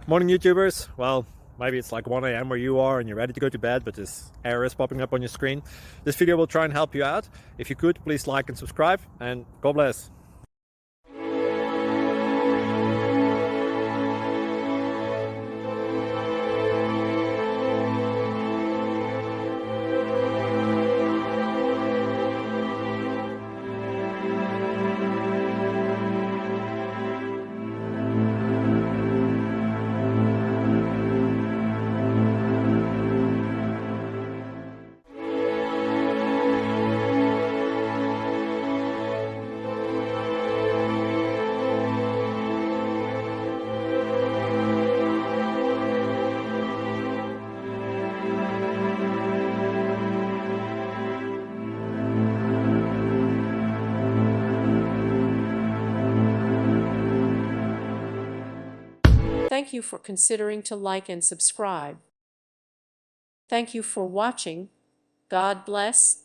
Morning, YouTubers. Well, maybe it's like 1 a.m. where you are and you're ready to go to bed, but this error is popping up on your screen. This video will try and help you out. If you could, please like and subscribe, and God bless. Thank you for considering to like and subscribe. Thank you for watching. God bless.